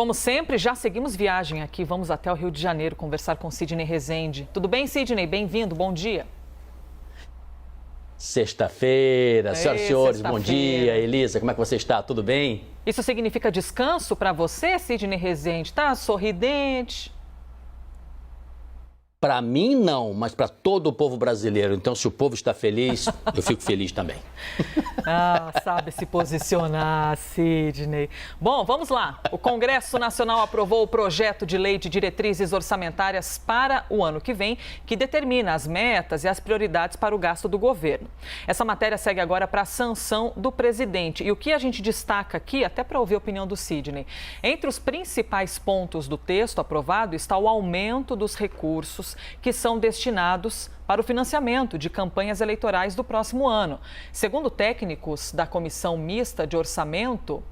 Como sempre, já seguimos viagem aqui. Vamos até o Rio de Janeiro conversar com Sidney Rezende. Tudo bem, Sidney? Bem-vindo, bom dia. Sexta-feira, senhoras e senhores, bom dia. Sexta-feira. Elisa, como é que você está? Tudo bem? Isso significa descanso para você, Sidney Rezende? Tá sorridente? Para mim, não, mas para todo o povo brasileiro. Então, se o povo está feliz, eu fico feliz também. Ah, sabe se posicionar, Sidney. Bom, vamos lá. O Congresso Nacional aprovou o projeto de lei de diretrizes orçamentárias para o ano que vem, que determina as metas e as prioridades para o gasto do governo. Essa matéria segue agora para a sanção do presidente. E o que a gente destaca aqui, até para ouvir a opinião do Sidney, entre os principais pontos do texto aprovado está o aumento dos recursos que são destinados para o financiamento de campanhas eleitorais do próximo ano. Segundo técnicos da Comissão Mista de Orçamento,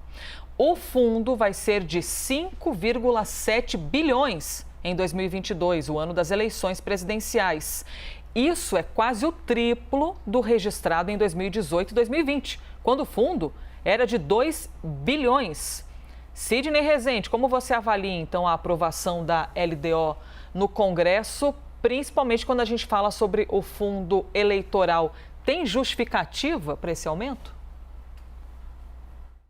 o fundo vai ser de 5,7 bilhões em 2022, o ano das eleições presidenciais. Isso é quase o triplo do registrado em 2018 e 2020, quando o fundo era de 2 bilhões. Sidney Rezende, como você avalia, então, a aprovação da LDO no Congresso, principalmente quando a gente fala sobre o fundo eleitoral? Tem justificativa para esse aumento?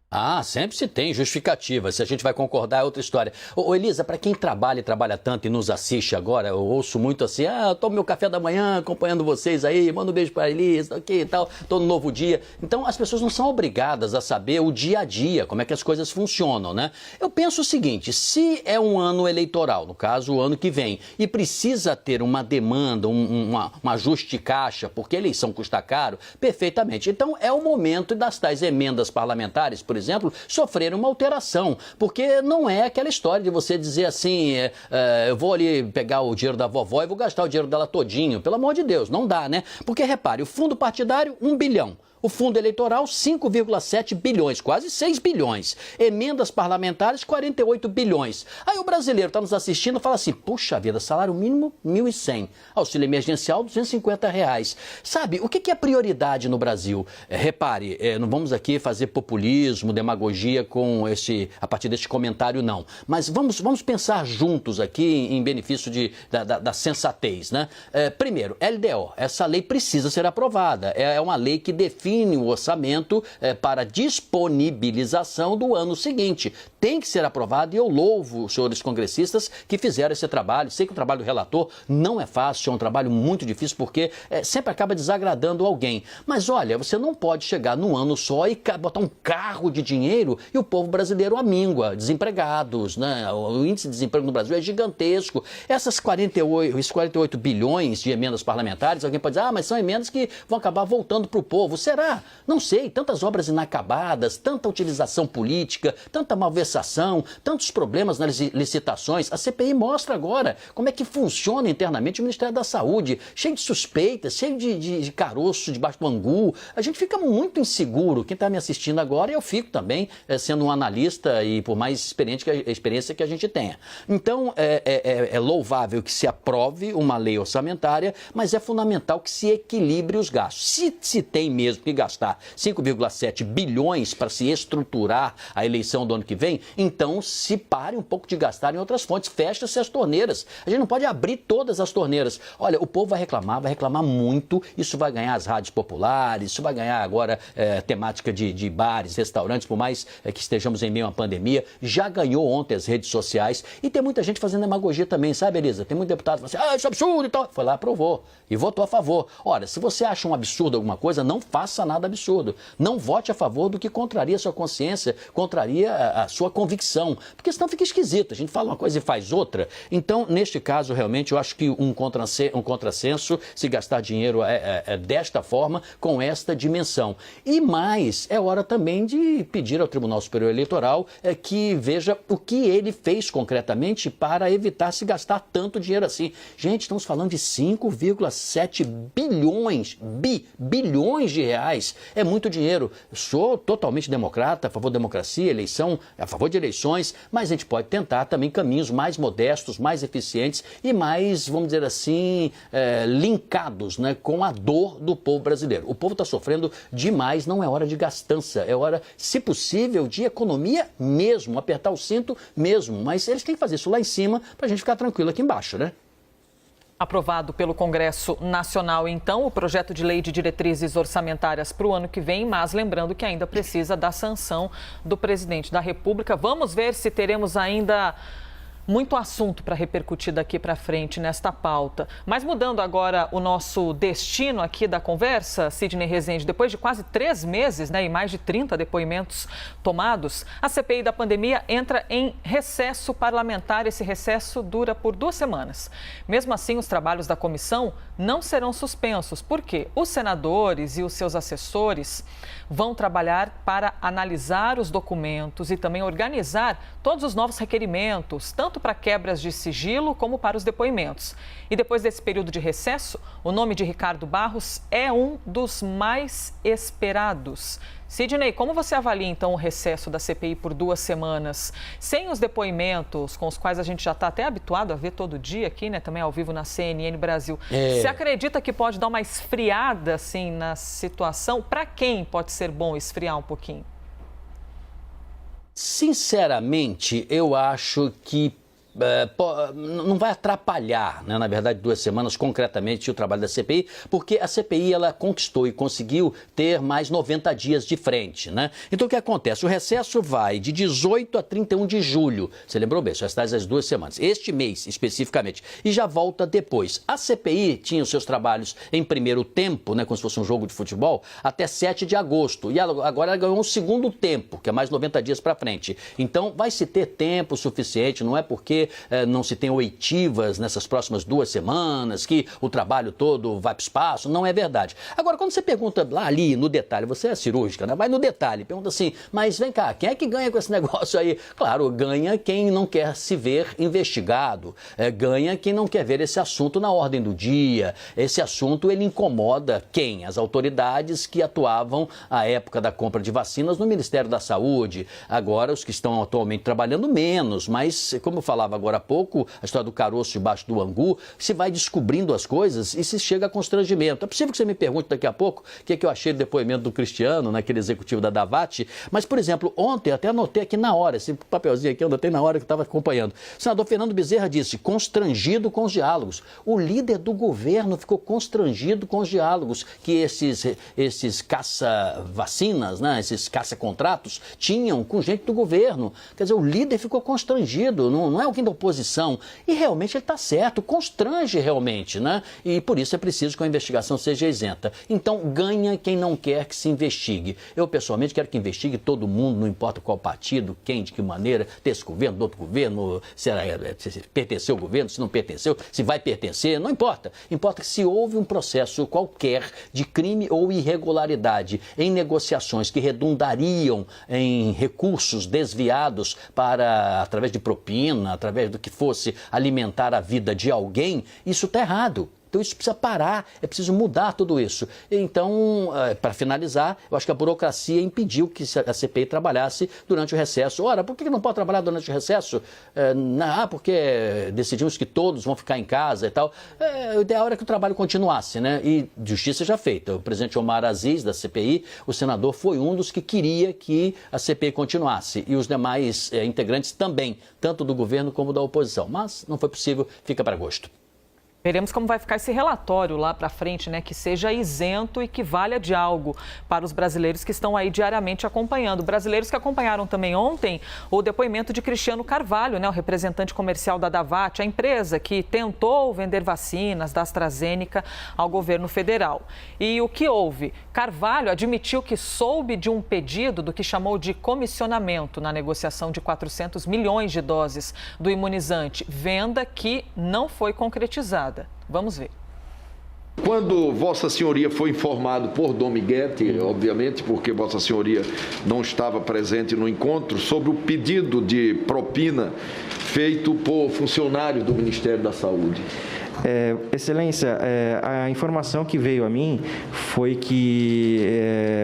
Ah, sempre se tem justificativa. Se a gente vai concordar é outra história. Ô Elisa, para quem trabalha e trabalha tanto e nos assiste agora, eu ouço muito assim, eu tomo meu café da manhã acompanhando vocês aí, mando um beijo para a Elisa, ok e tal, tô no novo dia. Então as pessoas não são obrigadas a saber o dia a dia, como é que as coisas funcionam, né? Eu penso o seguinte, se é um ano eleitoral, no caso o ano que vem, e precisa ter uma demanda, um ajuste de caixa, porque a eleição custa caro, perfeitamente. Então é o momento das tais emendas parlamentares, por exemplo, sofrer uma alteração, porque não é aquela história de você dizer assim, eu vou ali pegar o dinheiro da vovó e vou gastar o dinheiro dela todinho, pelo amor de Deus, não dá, né? Porque repare, o fundo partidário, 1 bilhão. O fundo eleitoral, 5,7 bilhões, quase 6 bilhões. Emendas parlamentares, 48 bilhões. Aí o brasileiro está nos assistindo e fala assim, puxa vida, salário mínimo, 1.100. Auxílio emergencial, R$250. Sabe, o que é prioridade no Brasil? Repare, não vamos aqui fazer populismo, demagogia a partir deste comentário, não. Mas vamos pensar juntos aqui em benefício da sensatez, né? Primeiro, LDO, essa lei precisa ser aprovada. É uma lei que define o orçamento para disponibilização do ano seguinte. Tem que ser aprovado e eu louvo os senhores congressistas que fizeram esse trabalho. Sei que o trabalho do relator não é fácil, é um trabalho muito difícil porque sempre acaba desagradando alguém. Mas olha, você não pode chegar num ano só e botar um carro de dinheiro e o povo brasileiro amíngua, desempregados, né? O índice de desemprego no Brasil é gigantesco. Esses 48 bilhões de emendas parlamentares, alguém pode dizer, mas são emendas que vão acabar voltando para o povo. Será? Não sei, tantas obras inacabadas, tanta utilização política, tanta malversação, tantos problemas nas licitações. A CPI mostra agora como é que funciona internamente o Ministério da Saúde, cheio de suspeitas, cheio de caroço debaixo do angu. A gente fica muito inseguro. Quem está me assistindo agora, eu fico também sendo um analista e por mais experiência que a gente tenha. Então, é louvável que se aprove uma lei orçamentária, mas é fundamental que se equilibre os gastos. Se tem mesmo que gastar 5,7 bilhões para se estruturar a eleição do ano que vem, então se pare um pouco de gastar em outras fontes, fecha-se as torneiras. A gente não pode abrir todas as torneiras. Olha, o povo vai reclamar muito, isso vai ganhar as rádios populares, isso vai ganhar agora temática de bares, restaurantes, por mais que estejamos em meio a uma pandemia, já ganhou ontem as redes sociais e tem muita gente fazendo demagogia também, sabe, Elisa? Tem muito deputado que fala assim, isso é absurdo e tal. Foi lá, aprovou e votou a favor. Ora, se você acha um absurdo alguma coisa, não faça nada absurdo. Não vote a favor do que contraria a sua consciência, contraria a sua convicção, porque senão fica esquisito. A gente fala uma coisa e faz outra. Então, neste caso, realmente, eu acho que um contrassenso se gastar dinheiro desta forma, com esta dimensão. E mais, é hora também de pedir ao Tribunal Superior Eleitoral que veja o que ele fez concretamente para evitar se gastar tanto dinheiro assim. Gente, estamos falando de 5,7 bilhões de reais reais. É muito dinheiro. Eu sou totalmente democrata, a favor da democracia, eleição, a favor de eleições, mas a gente pode tentar também caminhos mais modestos, mais eficientes e mais, vamos dizer assim, linkados, né, com a dor do povo brasileiro. O povo está sofrendo demais, não é hora de gastança, é hora, se possível, de economia mesmo, apertar o cinto mesmo, mas eles têm que fazer isso lá em cima para a gente ficar tranquilo aqui embaixo, né? Aprovado pelo Congresso Nacional, então, o projeto de lei de diretrizes orçamentárias para o ano que vem, mas lembrando que ainda precisa da sanção do presidente da República. Vamos ver se teremos ainda muito assunto para repercutir daqui para frente nesta pauta. Mas mudando agora o nosso destino aqui da conversa, Sidney Rezende, depois de quase 3 meses, né, e mais de 30 depoimentos tomados, a CPI da pandemia entra em recesso parlamentar. Esse recesso dura por 2 semanas. Mesmo assim, os trabalhos da comissão não serão suspensos, porque os senadores e os seus assessores vão trabalhar para analisar os documentos e também organizar todos os novos requerimentos, tanto para quebras de sigilo como para os depoimentos. E depois desse período de recesso, o nome de Ricardo Barros é um dos mais esperados. Sidney, como você avalia então o recesso da CPI por 2 semanas, sem os depoimentos com os quais a gente já está até habituado a ver todo dia aqui, né, também ao vivo na CNN Brasil? Você acredita que pode dar uma esfriada assim na situação? Para quem pode ser bom esfriar um pouquinho? Sinceramente, eu acho que não vai atrapalhar, né, na verdade, 2 semanas concretamente o trabalho da CPI, porque a CPI ela conquistou e conseguiu ter mais 90 dias de frente, né? Então o que acontece? O recesso vai de 18 a 31 de julho, você lembrou bem, só está as 2 semanas, este mês especificamente, e já volta depois. A CPI tinha os seus trabalhos em primeiro tempo, né, como se fosse um jogo de futebol, até 7 de agosto, e agora ela ganhou um segundo tempo, que é mais 90 dias para frente. Então vai se ter tempo suficiente, não é porque não se tem oitivas nessas próximas 2 semanas, que o trabalho todo vai para o espaço, não é verdade. Agora, quando você pergunta lá ali no detalhe, você é cirúrgica, né? Vai no detalhe, pergunta assim, mas vem cá, quem é que ganha com esse negócio aí? Claro, ganha quem não quer se ver investigado, ganha quem não quer ver esse assunto na ordem do dia. Esse assunto, ele incomoda quem? As autoridades que atuavam à época da compra de vacinas no Ministério da Saúde. Agora, os que estão atualmente trabalhando menos, mas, como eu falava agora há pouco, a história do caroço debaixo do angu, se vai descobrindo as coisas e se chega a constrangimento. É possível que você me pergunte daqui a pouco o que é que eu achei do depoimento do Cristiano, naquele executivo da Davat, mas, por exemplo, ontem, até anotei aqui na hora, esse papelzinho aqui eu anotei na hora que eu estava acompanhando. O senador Fernando Bezerra disse, constrangido com os diálogos. O líder do governo ficou constrangido com os diálogos que esses caça-vacinas, né, esses caça-contratos tinham com gente do governo. Quer dizer, o líder ficou constrangido, não é alguém da oposição, e realmente ele está certo, constrange realmente, né? E por isso é preciso que a investigação seja isenta. Então, ganha quem não quer que se investigue. Eu, pessoalmente, quero que investigue todo mundo, não importa qual partido, quem, de que maneira, desse governo, do outro governo, se pertenceu ao governo, se não pertenceu, se vai pertencer, não importa. Importa que se houve um processo qualquer de crime ou irregularidade em negociações que redundariam em recursos desviados para, através de propina, através do que fosse alimentar a vida de alguém, isso está errado. Então isso precisa parar, é preciso mudar tudo isso. Então, para finalizar, eu acho que a burocracia impediu que a CPI trabalhasse durante o recesso. Ora, por que não pode trabalhar durante o recesso? Porque decidimos que todos vão ficar em casa e tal. O ideal era que o trabalho continuasse, né? E justiça já feita. O presidente Omar Aziz, da CPI, o senador, foi um dos que queria que a CPI continuasse. E os demais integrantes também, tanto do governo como da oposição. Mas não foi possível, fica para agosto. Veremos como vai ficar esse relatório lá para frente, né? Que seja isento e que valha de algo para os brasileiros que estão aí diariamente acompanhando. Brasileiros que acompanharam também ontem o depoimento de Cristiano Carvalho, né? O representante comercial da Davat, a empresa que tentou vender vacinas da AstraZeneca ao governo federal. E o que houve? Carvalho admitiu que soube de um pedido do que chamou de comissionamento na negociação de 400 milhões de doses do imunizante, venda que não foi concretizada. Vamos ver. Quando Vossa Senhoria foi informado por Dom Miguete, obviamente, porque Vossa Senhoria não estava presente no encontro, sobre o pedido de propina feito por funcionários do Ministério da Saúde. Excelência, a informação que veio a mim foi que,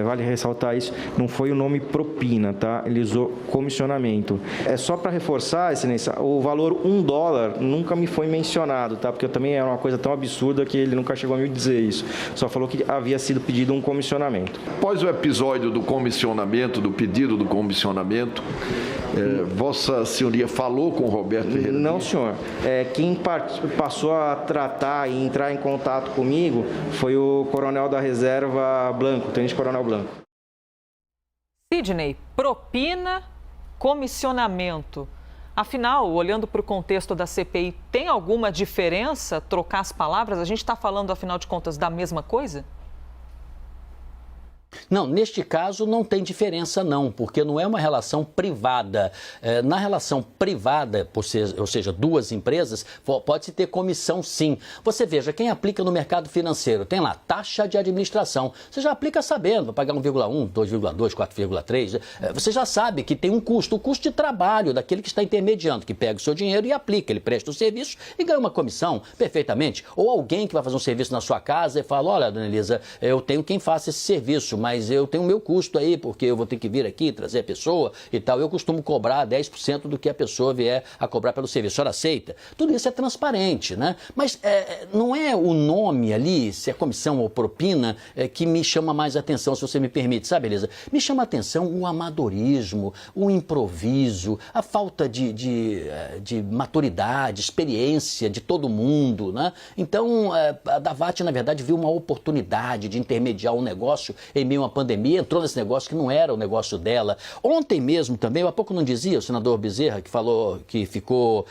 vale ressaltar isso, não foi o nome propina, tá? Ele usou comissionamento. Só para reforçar, Excelência, o valor $1 nunca me foi mencionado, tá? Porque também era uma coisa tão absurda que ele nunca chegou a me dizer isso. Só falou que havia sido pedido um comissionamento. Após o episódio do comissionamento, do pedido do comissionamento, Vossa Senhoria falou com o Roberto Ferreira? Não, senhor. Quem passou a tratar e entrar em contato comigo foi o coronel da reserva Blanco, Tenente Coronel Blanco. Sidney, propina, comissionamento. Afinal, olhando para o contexto da CPI, tem alguma diferença trocar as palavras? A gente está falando, afinal de contas, da mesma coisa? Não, neste caso não tem diferença não, porque não é uma relação privada. Na relação privada, ou seja, duas empresas, pode-se ter comissão sim. Você veja, quem aplica no mercado financeiro tem lá taxa de administração. Você já aplica sabendo, vai pagar 1,1, 2,2, 4,3. Você já sabe que tem um custo, o custo de trabalho daquele que está intermediando, que pega o seu dinheiro e aplica. Ele presta o serviço e ganha uma comissão perfeitamente. Ou alguém que vai fazer um serviço na sua casa e fala, olha, dona Elisa, eu tenho quem faça esse serviço, mas eu tenho o meu custo aí, porque eu vou ter que vir aqui, trazer a pessoa e tal. Eu costumo cobrar 10% do que a pessoa vier a cobrar pelo serviço. A senhora aceita? Tudo isso é transparente, né? Mas não é o nome ali, se é comissão ou propina, que me chama mais atenção, se você me permite, sabe, Elisa? Me chama a atenção o amadorismo, o improviso, a falta de maturidade, experiência de todo mundo, né? Então, a Davat, na verdade, viu uma oportunidade de intermediar um negócio em meio a uma pandemia, entrou nesse negócio que não era o negócio dela. Ontem mesmo também, há pouco não dizia o senador Bezerra, que falou que ficou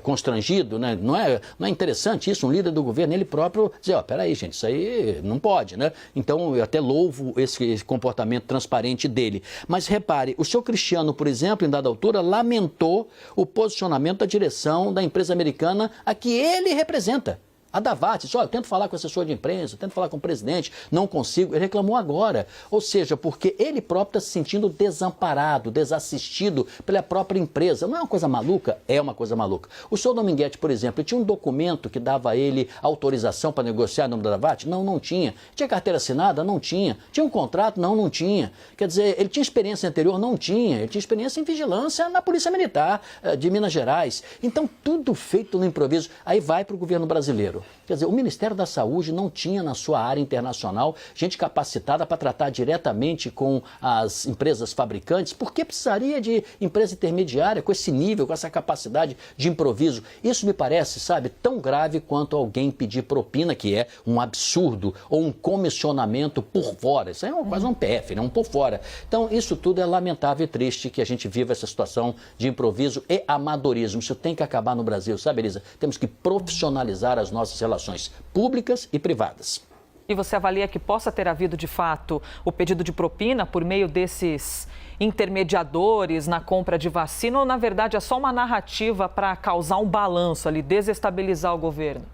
constrangido, né? Não é interessante isso, um líder do governo, ele próprio dizer, peraí, gente, isso aí não pode, né? Então, eu até louvo esse comportamento transparente dele. Mas repare, o senhor Cristiano, por exemplo, em dada altura, lamentou o posicionamento da direção da empresa americana a que ele representa. A Davat disse, eu tento falar com o assessor de imprensa, tento falar com o presidente, não consigo. Ele reclamou agora. Ou seja, porque ele próprio está se sentindo desamparado, desassistido pela própria empresa. Não é uma coisa maluca? É uma coisa maluca. O senhor Dominguete, por exemplo, ele tinha um documento que dava a ele autorização para negociar em nome da Davat? Não tinha. Tinha carteira assinada? Não tinha. Tinha um contrato? Não tinha. Quer dizer, ele tinha experiência anterior? Não tinha. Ele tinha experiência em vigilância na Polícia Militar de Minas Gerais. Então, tudo feito no improviso. Aí vai para o governo brasileiro. Quer dizer, o Ministério da Saúde não tinha na sua área internacional gente capacitada para tratar diretamente com as empresas fabricantes. Por que precisaria de empresa intermediária com esse nível, com essa capacidade de improviso? Isso me parece, sabe, tão grave quanto alguém pedir propina, que é um absurdo, ou um comissionamento por fora. Isso é quase um PF, né? Um por fora. Então, isso tudo é lamentável e triste que a gente viva essa situação de improviso e amadorismo. Isso tem que acabar no Brasil, sabe, Elisa? Temos que profissionalizar as nossas relações públicas e privadas. E você avalia que possa ter havido, de fato, o pedido de propina por meio desses intermediadores na compra de vacina ou, na verdade, é só uma narrativa para causar um balanço ali, desestabilizar o governo?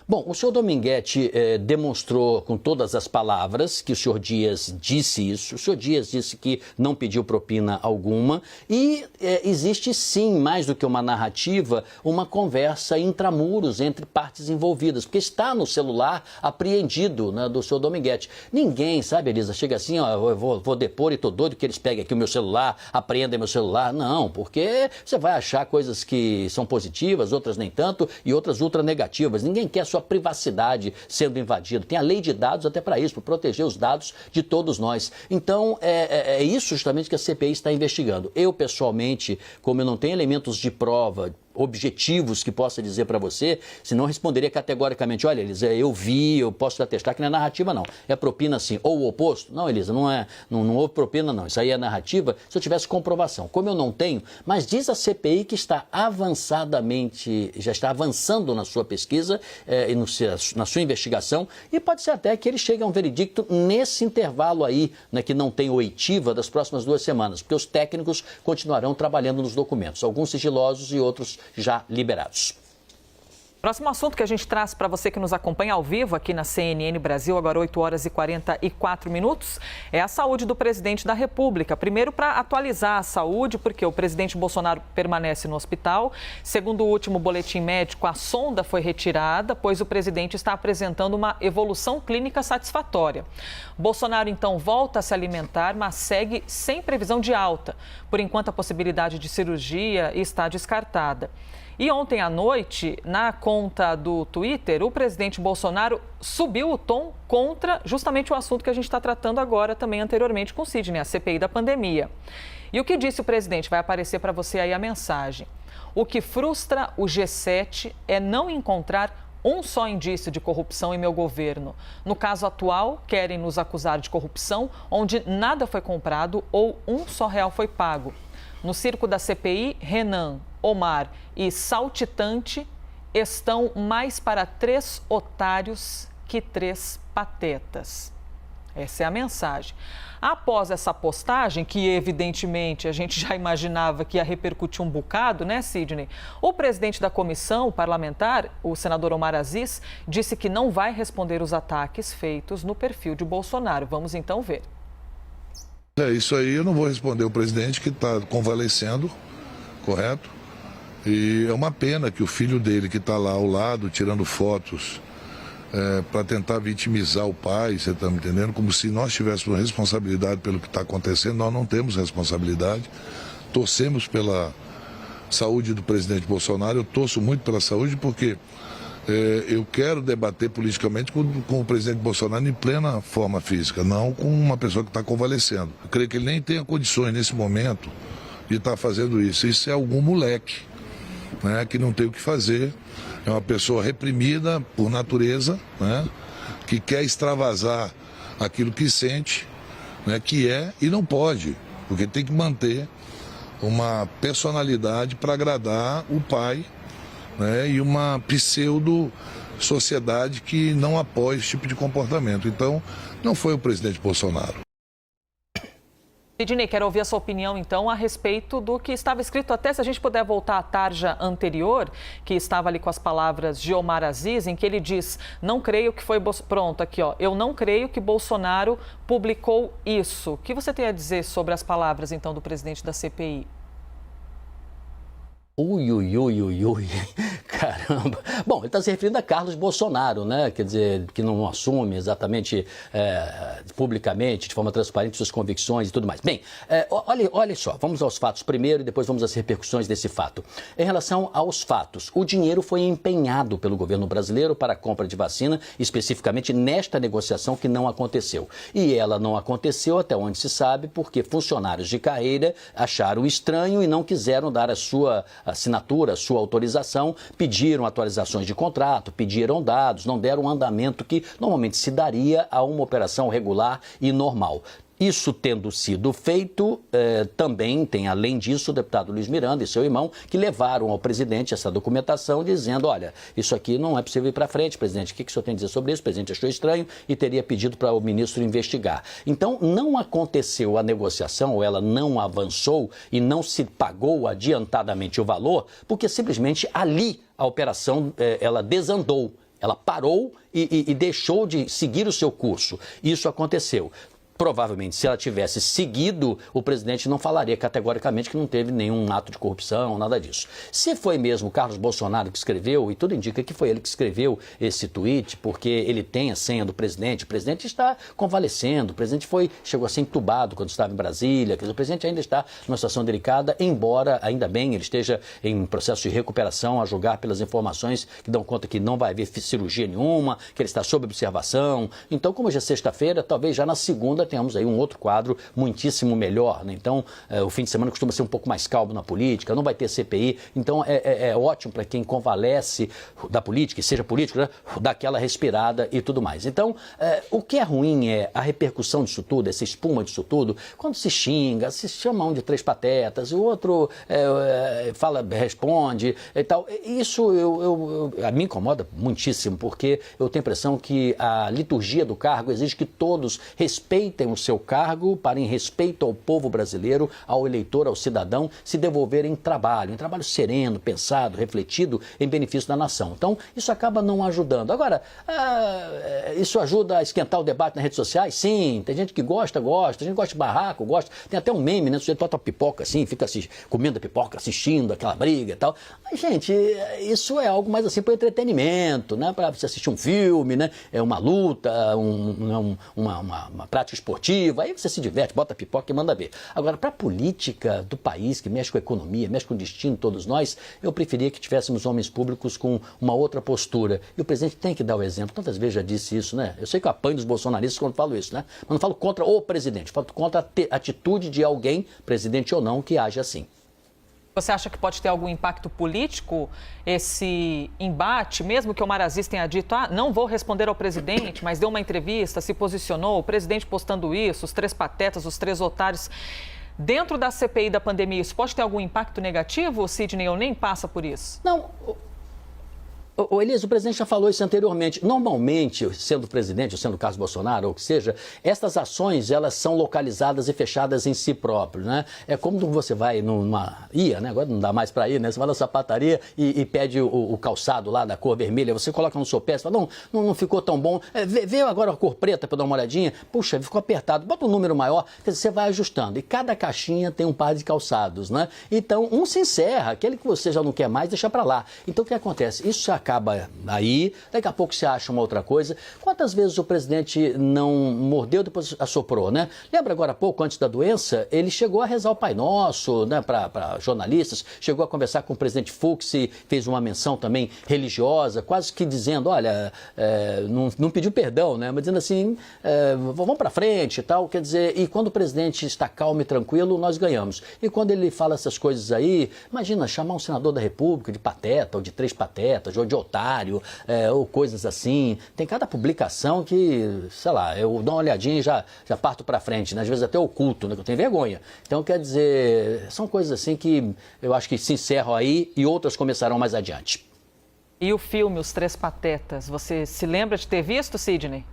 Bom, o senhor Dominguete demonstrou com todas as palavras que o senhor Dias disse isso. O senhor Dias disse que não pediu propina alguma e existe sim, mais do que uma narrativa, uma conversa intramuros entre partes envolvidas, porque está no celular apreendido, né, do senhor Dominguete. Ninguém, sabe, Elisa, chega assim, eu vou depor e tô doido que eles peguem aqui o meu celular, apreendem meu celular. Não, porque você vai achar coisas que são positivas, outras nem tanto e outras ultra negativas. Ninguém quer sua privacidade sendo invadida. Tem a lei de dados até para isso, para proteger os dados de todos nós. Então, é isso justamente que a CPI está investigando. Eu, pessoalmente, como eu não tenho elementos de prova objetivos que possa dizer para você, senão responderia categoricamente, olha, Elisa, eu vi, eu posso atestar que não é narrativa não, é propina sim, ou o oposto, não, Elisa, não houve propina não, isso aí é narrativa, se eu tivesse comprovação, como eu não tenho, mas diz a CPI que está avançadamente, já está avançando na sua pesquisa e na sua investigação, e pode ser até que ele chegue a um veredicto nesse intervalo aí, né, que não tem oitiva das próximas 2 semanas, porque os técnicos continuarão trabalhando nos documentos, alguns sigilosos e outros já liberados. Próximo assunto que a gente traz para você que nos acompanha ao vivo aqui na CNN Brasil, agora 8 horas e 44 minutos, é a saúde do presidente da República. Primeiro, para atualizar a saúde, porque o presidente Bolsonaro permanece no hospital. Segundo o último boletim médico, a sonda foi retirada, pois o presidente está apresentando uma evolução clínica satisfatória. Bolsonaro, então, volta a se alimentar, mas segue sem previsão de alta. Por enquanto, a possibilidade de cirurgia está descartada. E ontem à noite, na conta do Twitter, o presidente Bolsonaro subiu o tom contra justamente o assunto que a gente está tratando agora, também anteriormente com o Sidney, a CPI da pandemia. E o que disse o presidente? Vai aparecer para você aí a mensagem. O que frustra o G7 é não encontrar um só indício de corrupção em meu governo. No caso atual, querem nos acusar de corrupção, onde nada foi comprado ou um só real foi pago. No circo da CPI, Renan, Omar e Saltitante estão mais para 3 otários que 3 patetas. Essa é a mensagem. Após essa postagem, que evidentemente a gente já imaginava que ia repercutir um bocado, né, Sidney? O presidente da comissão parlamentar, o senador Omar Aziz, disse que não vai responder os ataques feitos no perfil de Bolsonaro. Vamos então ver. Isso aí eu não vou responder o presidente que está convalescendo, correto? E é uma pena que o filho dele, que está lá ao lado, tirando fotos para tentar vitimizar o pai, você está me entendendo? Como se nós tivéssemos responsabilidade pelo que está acontecendo. Nós não temos responsabilidade. Torcemos pela saúde do presidente Bolsonaro. Eu torço muito pela saúde porque eu quero debater politicamente com o presidente Bolsonaro em plena forma física, não com uma pessoa que está convalescendo. Eu creio que ele nem tenha condições nesse momento de estar fazendo isso. Isso é algum moleque, né, que não tem o que fazer. É uma pessoa reprimida por natureza, né, que quer extravasar aquilo que sente, né, que é e não pode, porque tem que manter uma personalidade para agradar o pai, né, e uma pseudo-sociedade que não apoia esse tipo de comportamento. Então, não foi o presidente Bolsonaro. Sidney, quero ouvir a sua opinião, então, a respeito do que estava escrito, até se a gente puder voltar à tarja anterior, que estava ali com as palavras de Omar Aziz, em que ele diz, não creio que foi... Pronto, aqui, ó, eu não creio que Bolsonaro publicou isso. O que você tem a dizer sobre as palavras, então, do presidente da CPI? Ui, caramba. Bom, ele está se referindo a Carlos Bolsonaro, né? Quer dizer, que não assume exatamente publicamente, de forma transparente, suas convicções e tudo mais. Bem, olha só, vamos aos fatos primeiro e depois vamos às repercussões desse fato. Em relação aos fatos, o dinheiro foi empenhado pelo governo brasileiro para a compra de vacina, especificamente nesta negociação que não aconteceu. E ela não aconteceu, até onde se sabe, porque funcionários de carreira acharam estranho e não quiseram dar a sua assinatura, sua autorização, pediram atualizações de contrato, pediram dados, não deram o andamento que normalmente se daria a uma operação regular e normal. Isso tendo sido feito, também tem, além disso, o deputado Luiz Miranda e seu irmão, que levaram ao presidente essa documentação dizendo, olha, isso aqui não é possível ir para frente, presidente, o que o senhor tem a dizer sobre isso? O presidente achou estranho e teria pedido para o ministro investigar. Então, não aconteceu a negociação, ou ela não avançou e não se pagou adiantadamente o valor, porque simplesmente ali a operação ela desandou, ela parou e deixou de seguir o seu curso. Isso aconteceu. Provavelmente, se ela tivesse seguido, o presidente não falaria categoricamente que não teve nenhum ato de corrupção, nada disso. Se foi mesmo o Carlos Bolsonaro que escreveu, e tudo indica que foi ele que escreveu esse tweet, porque ele tem a senha do presidente, o presidente está convalescendo, o presidente chegou a ser entubado quando estava em Brasília, quer dizer, o presidente ainda está numa situação delicada, embora, ainda bem, ele esteja em processo de recuperação, a julgar pelas informações que dão conta que não vai haver cirurgia nenhuma, que ele está sob observação. Então, como hoje é sexta-feira, talvez já na segunda tenhamos aí um outro quadro muitíssimo melhor, né? Então, o fim de semana costuma ser um pouco mais calmo na política, não vai ter CPI, então é ótimo para quem convalesce da política, e seja político, né? Dar aquela respirada e tudo mais. Então, o que é ruim é a repercussão disso tudo, essa espuma disso tudo, quando se xinga, se chama um de 3 patetas, o outro responde e tal. Isso a mim incomoda muitíssimo, porque eu tenho a impressão que a liturgia do cargo exige que todos respeitem respeitem o seu cargo para, em respeito ao povo brasileiro, ao eleitor, ao cidadão, se devolverem em trabalho sereno, pensado, refletido, em benefício da nação. Então, isso acaba não ajudando. Agora, isso ajuda a esquentar o debate nas redes sociais? Sim, tem gente que gosta, tem gente que gosta de barraco, gosta. Tem até um meme, né? O sujeito bota uma pipoca assim, fica comendo a pipoca, assistindo aquela briga e tal. Mas, gente, isso é algo mais assim para entretenimento, né? Para você assistir um filme, né? É uma luta, uma prática esportiva, aí você se diverte, bota a pipoca e manda ver. Agora, para a política do país, que mexe com a economia, mexe com o destino de todos nós, eu preferia que tivéssemos homens públicos com uma outra postura. E o presidente tem que dar o exemplo. Tantas vezes já disse isso, né? Eu sei que eu apanho dos bolsonaristas quando falo isso, né? Mas não falo contra o presidente, falo contra a atitude de alguém, presidente ou não, que age assim. Você acha que pode ter algum impacto político esse embate, mesmo que o Omar Aziz tenha dito, não vou responder ao presidente, mas deu uma entrevista, se posicionou, o presidente postando isso, os 3 patetas, os 3 otários. Dentro da CPI da pandemia, isso pode ter algum impacto negativo, Sidney, ou nem passa por isso? Não. Elisa, o presidente já falou isso anteriormente. Normalmente, sendo presidente, ou sendo o Carlos Bolsonaro, ou o que seja, estas ações, elas são localizadas e fechadas em si próprios, né? É como você vai né? Agora não dá mais para ir, né? Você vai na sapataria e pede o calçado lá da cor vermelha, você coloca no seu pé, você fala, não ficou tão bom. Veio agora a cor preta para dar uma olhadinha, puxa, ficou apertado, bota um número maior, quer dizer, você vai ajustando. E cada caixinha tem um par de calçados, né? Então, um se encerra, aquele que você já não quer mais, deixa para lá. Então, o que acontece? Isso acaba aí, daqui a pouco você acha uma outra coisa. Quantas vezes o presidente não mordeu, depois assoprou, né? Lembra agora há pouco, antes da doença, ele chegou a rezar o Pai Nosso, né, para jornalistas, chegou a conversar com o presidente Fux e fez uma menção também religiosa, quase que dizendo, olha, não pediu perdão, né, mas dizendo assim, vamos para frente e tal, quer dizer, e quando o presidente está calmo e tranquilo, nós ganhamos. E quando ele fala essas coisas aí, imagina, chamar um senador da República de pateta, ou de 3 patetas, ou de otário, ou coisas assim. Tem cada publicação que, sei lá, eu dou uma olhadinha e já parto para frente, né? Às vezes até oculto, né? Que eu tenho vergonha. Então, quer dizer, são coisas assim que eu acho que se encerram aí e outras começarão mais adiante. E o filme Os 3 Patetas, você se lembra de ter visto, Sidney?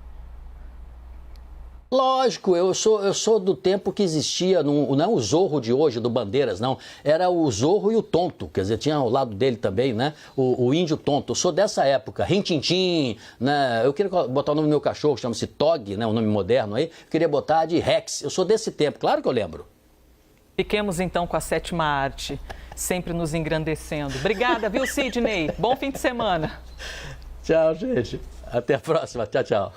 Lógico, eu sou do tempo que existia, não é o Zorro de hoje, do Bandeiras, não. Era o Zorro e o Tonto, quer dizer, tinha ao lado dele também, né? O Índio Tonto. Eu sou dessa época, Rin-Tin-Tin, né? Eu queria botar o nome do meu cachorro, chama-se Tog, né? Um nome moderno aí. Eu queria botar de Rex. Eu sou desse tempo, claro que eu lembro. Fiquemos então com a 7ª arte, sempre nos engrandecendo. Obrigada, viu, Sidney? Bom fim de semana. Tchau, gente. Até a próxima. Tchau, tchau.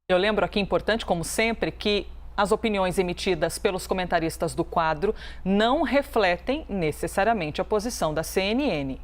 Eu lembro aqui, importante como sempre, que as opiniões emitidas pelos comentaristas do quadro não refletem necessariamente a posição da CNN.